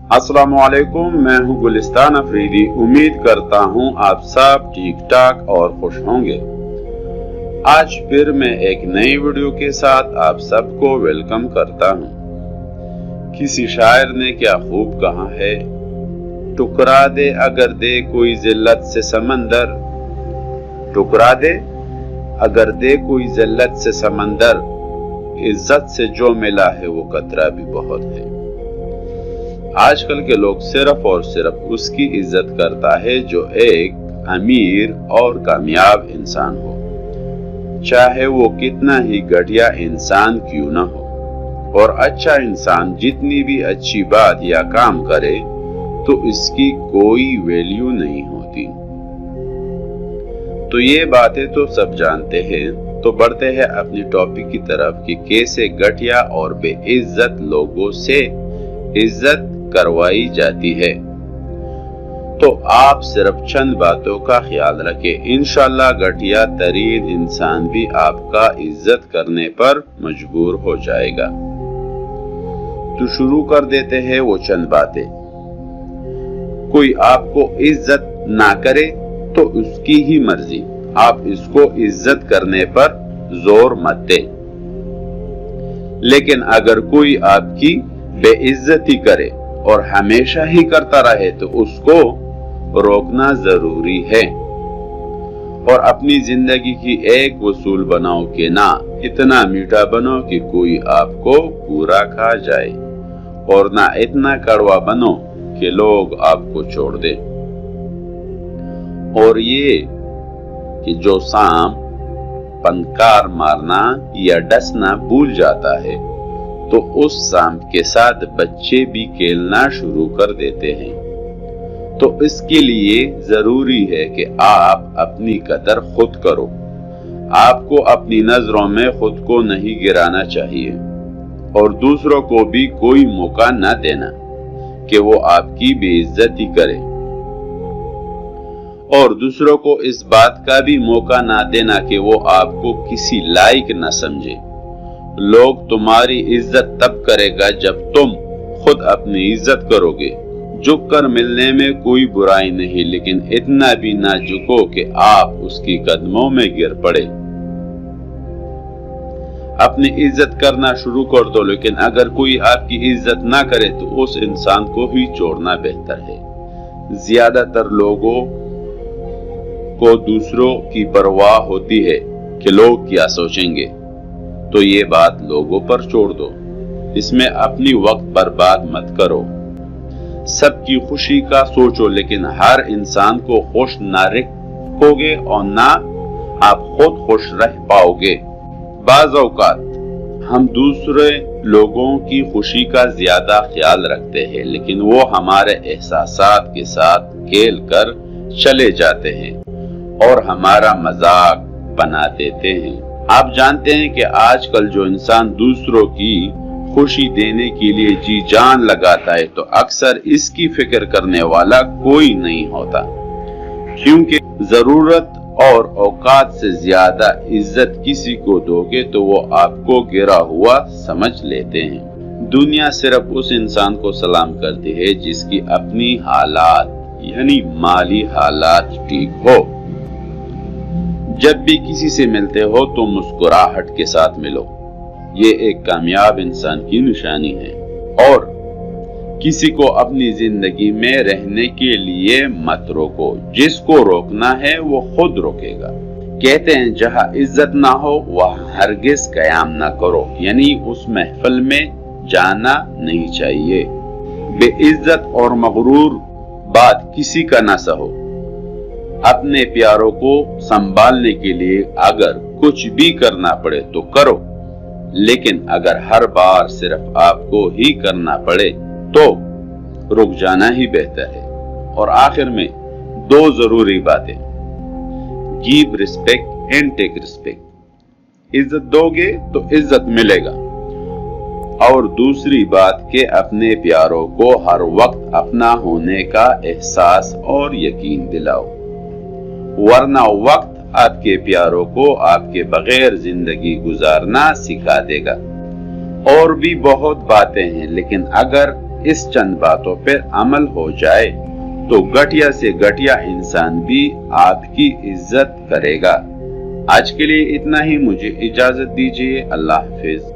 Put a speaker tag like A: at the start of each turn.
A: अस्सलामुअलैकुम, मैं हूं गुलिस्तान अफरीदी। उम्मीद करता हूं आप सब ठीक ठाक और खुश होंगे। आज फिर मैं एक नई वीडियो के साथ आप सबको वेलकम करता हूं। किसी शायर ने क्या खूब कहा है, टुकरा दे अगर दे कोई जिल्लत से समंदर, टुकरा दे अगर दे कोई जिल्लत से समंदर, इज्जत से जो मिला है वो कतरा भी बहुत है। आजकल के लोग सिर्फ और सिर्फ उसकी इज्जत करता है जो एक अमीर और कामयाब इंसान हो, चाहे वो कितना ही घटिया इंसान क्यों न हो। और अच्छा इंसान जितनी भी अच्छी बात या काम करे तो इसकी कोई वैल्यू नहीं होती। तो ये बातें तो सब जानते हैं, तो बढ़ते हैं अपनी टॉपिक की तरफ कि कैसे घटिया और बेइज्जत लोगों से इज्जत करवाई जाती है। तो आप सिर्फ चंद बातों का ख्याल रखें, इंशाल्लाह घटिया तरीन इंसान भी आपका इज्जत करने पर मजबूर हो जाएगा। तो शुरू कर देते हैं वो चंद बातें। कोई आपको इज्जत ना करे तो उसकी ही मर्जी, आप इसको इज्जत करने पर जोर मत दे। लेकिन अगर कोई आपकी बेइज्जती करे और हमेशा ही करता रहे तो उसको रोकना जरूरी है। और अपनी जिंदगी की एक वसूल बनाओ कि ना इतना मीठा बनो कि कोई आपको पूरा खा जाए, और ना इतना कड़वा बनो कि लोग आपको छोड़ दे। और ये कि जो सांप फनकार मारना या डसना भूल जाता है तो उस सांप के साथ बच्चे भी खेलना शुरू कर देते हैं। तो इसके लिए जरूरी है कि आप अपनी कदर खुद करो। आपको अपनी नजरों में खुद को नहीं गिराना चाहिए और दूसरों को भी कोई मौका न देना कि वो आपकी बेइज्जती करे, और दूसरों को इस बात का भी मौका ना देना कि वो आपको किसी लायक न समझे। लोग तुम्हारी इज्जत तब करेगा जब तुम खुद अपनी इज्जत करोगे। झुक कर मिलने में कोई बुराई नहीं, लेकिन इतना भी ना झुको कि आप उसकी कदमों में गिर पड़े। अपनी इज्जत करना शुरू कर दो, लेकिन अगर कोई आपकी इज्जत ना करे तो उस इंसान को ही छोड़ना बेहतर है। ज्यादातर लोगों को दूसरों की परवाह होती है कि लोग क्या सोचेंगे, तो ये बात लोगों पर छोड़ दो। इसमें अपनी वक्त बर्बाद मत करो। सबकी खुशी का सोचो, लेकिन हर इंसान को खुश ना रखोगे और ना आप खुद खुश रह पाओगे। बाज़ औक़ात हम दूसरे लोगों की खुशी का ज्यादा ख्याल रखते हैं, लेकिन वो हमारे एहसासात के साथ खेल कर चले जाते हैं और हमारा मजाक बना देते हैं। आप जानते हैं कि आजकल जो इंसान दूसरों की खुशी देने के लिए जी जान लगाता है तो अक्सर इसकी फिक्र करने वाला कोई नहीं होता, क्योंकि जरूरत और औकात से ज्यादा इज्जत किसी को दोगे तो वो आपको गिरा हुआ समझ लेते हैं। दुनिया सिर्फ उस इंसान को सलाम करती है जिसकी अपनी हालात यानी माली हालात ठीक हो। जब भी किसी से मिलते हो तो मुस्कुराहट के साथ मिलो, ये एक कामयाब इंसान की निशानी है। और किसी को अपनी जिंदगी में रहने के लिए मत रोको, जिसको रोकना है वो खुद रोकेगा। कहते हैं जहां इज्जत ना हो वहां हरगिज कयाम ना करो, यानी उस महफिल में जाना नहीं चाहिए। बेइज्जत और मगरूर बात किसी का ना सहो। अपने प्यारों को संभालने के लिए अगर कुछ भी करना पड़े तो करो, लेकिन अगर हर बार सिर्फ आपको ही करना पड़े तो रुक जाना ही बेहतर है। और आखिर में दो जरूरी बातें, give respect and take respect. इज्जत दोगे तो इज्जत मिलेगा। और दूसरी बात के अपने प्यारों को हर वक्त अपना होने का एहसास और यकीन दिलाओ, वरना वक्त आपके प्यारों को आपके बगैर जिंदगी गुजारना सिखा देगा। और भी बहुत बातें हैं, लेकिन अगर اس چند باتوں پر عمل ہو جائے تو گٹیا سے گٹیا انسان بھی آپ کی عزت کرے گا۔ آج کے لیے اتنا ہی، مجھے اجازت دیجیے، اللہ حافظ۔